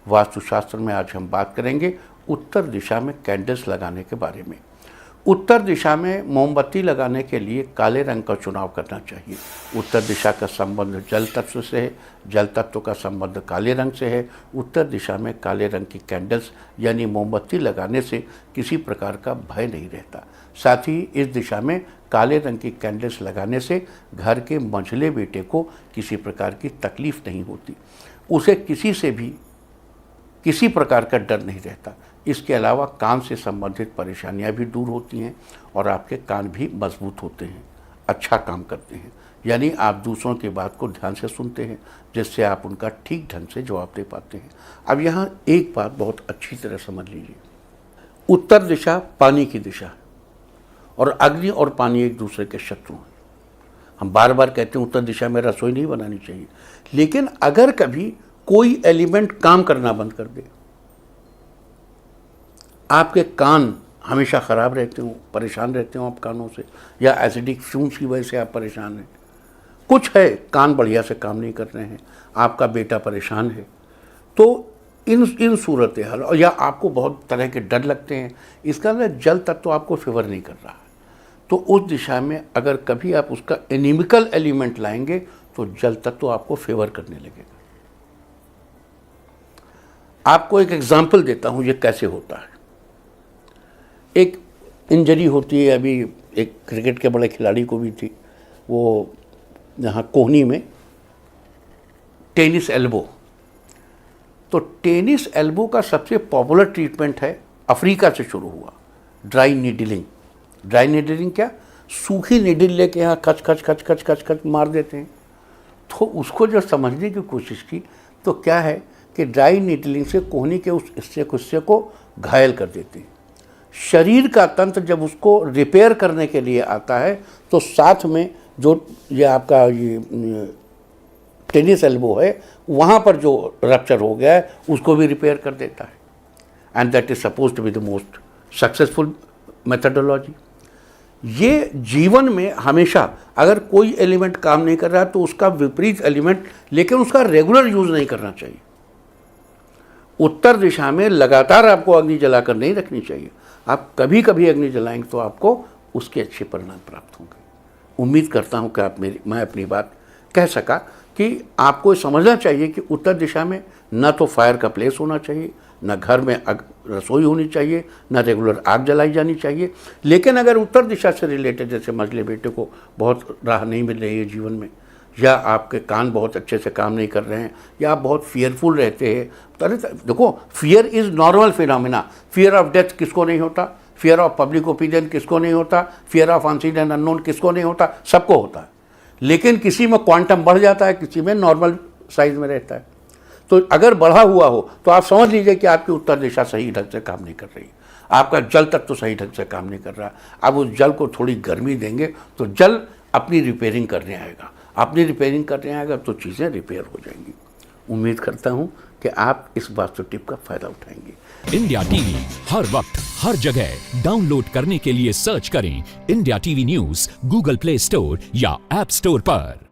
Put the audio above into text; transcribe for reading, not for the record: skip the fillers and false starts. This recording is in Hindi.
वास्तुशास्त्र में आज हम बात करेंगे उत्तर दिशा में कैंडल्स लगाने के बारे में। उत्तर दिशा में मोमबत्ती लगाने के लिए काले रंग का चुनाव करना चाहिए। उत्तर दिशा का संबंध जल तत्व से है, जल तत्व का संबंध काले रंग से है। उत्तर दिशा में काले रंग की कैंडल्स यानी मोमबत्ती लगाने से किसी प्रकार का भय नहीं रहता। साथ ही इस दिशा में काले रंग की कैंडल्स लगाने से घर के मंझले बेटे को किसी प्रकार की तकलीफ नहीं होती, उसे किसी से भी किसी प्रकार का डर नहीं रहता। इसके अलावा कान से संबंधित परेशानियां भी दूर होती हैं और आपके कान भी मजबूत होते हैं, अच्छा काम करते हैं, यानी आप दूसरों की बात को ध्यान से सुनते हैं, जिससे आप उनका ठीक ढंग से जवाब दे पाते हैं। अब यहाँ एक बात बहुत अच्छी तरह समझ लीजिए, उत्तर दिशा पानी की दिशा और अग्नि और पानी एक दूसरे के शत्रु हैं। हम बार बार कहते हैं उत्तर दिशा में रसोई नहीं बनानी चाहिए, लेकिन अगर कभी कोई एलिमेंट काम करना बंद कर दे, आपके कान हमेशा ख़राब रहते हो, परेशान रहते हो आप कानों से, या एसिडिक फ्यूम्स की वजह से आप परेशान हैं, कुछ है कान बढ़िया से काम नहीं कर रहे हैं, आपका बेटा परेशान है, तो इन सूरत हाल, और या आपको बहुत तरह के डर लगते हैं, इसका मतलब जल तत्व आपको फेवर नहीं कर रहा है। तो उस दिशा में अगर कभी आप उसका एनिमिकल एलिमेंट लाएंगे तो जल तत्व आपको फेवर करने लगेगा। आपको एक एग्जाम्पल देता हूँ ये कैसे होता है। एक इंजरी होती है, अभी एक क्रिकेट के बड़े खिलाड़ी को भी थी, वो यहाँ कोहनी में टेनिस एल्बो। तो टेनिस एल्बो का सबसे पॉपुलर ट्रीटमेंट है, अफ्रीका से शुरू हुआ, ड्राई नीडलिंग। ड्राई नीडलिंग क्या, सूखी नीडल लेके यहाँ खच खच खच खच खच खच मार देते हैं। तो उसको जो समझने की कोशिश की तो क्या है कि ड्राई नीडलिंग से कोहनी के उस हिस्से को घायल कर देते हैं। शरीर का तंत्र जब उसको रिपेयर करने के लिए आता है तो साथ में जो ये आपका ये टेनिस एल्बो है, वहाँ पर जो रप्चर हो गया है उसको भी रिपेयर कर देता है। And that is suppose to be the most successful methodology. ये जीवन में हमेशा अगर कोई एलिमेंट काम नहीं कर रहा है तो उसका विपरीत एलिमेंट, लेकिन उसका रेगुलर यूज नहीं करना चाहिए। उत्तर दिशा में लगातार आपको अग्नि जलाकर नहीं रखनी चाहिए। आप कभी कभी अग्नि जलाएंगे तो आपको उसके अच्छे परिणाम प्राप्त होंगे। उम्मीद करता हूं कि मैं अपनी बात कह सका कि आपको समझना चाहिए कि उत्तर दिशा में न तो फायर का प्लेस होना चाहिए, न घर में रसोई होनी चाहिए, न रेगुलर आग जलाई जानी चाहिए। लेकिन अगर उत्तर दिशा से रिलेटेड, जैसे मझले बेटे को बहुत राह नहीं मिल रही है जीवन में, या आपके कान बहुत अच्छे से काम नहीं कर रहे हैं, या आप बहुत फियरफुल रहते हैं, देखो fear is normal phenomena. Fear of death किसको नहीं होता, फियर ऑफ पब्लिक ओपिनियन किसको नहीं होता, fear of unseen and unknown किसको नहीं होता, सबको होता है। लेकिन किसी में क्वांटम बढ़ जाता है, किसी में नॉर्मल साइज में रहता है। तो अगर बढ़ा हुआ हो तो आप समझ लीजिए कि आपकी उत्तर दिशा सही ढंग से काम नहीं कर रही, आपका जल तत्व तो सही ढंग से काम नहीं कर रहा। अब उस जल को थोड़ी गर्मी देंगे तो जल अपनी रिपेयरिंग करने आएगा, अपनी रिपेयरिंग करने आएगा तो चीज़ें रिपेयर हो जाएंगी। उम्मीद करता हूँ कि आप इस वास्तु टिप का फायदा उठाएंगे। इंडिया टीवी हर वक्त हर जगह डाउनलोड करने के लिए सर्च करें India TV news Google play store या ऐप स्टोर पर।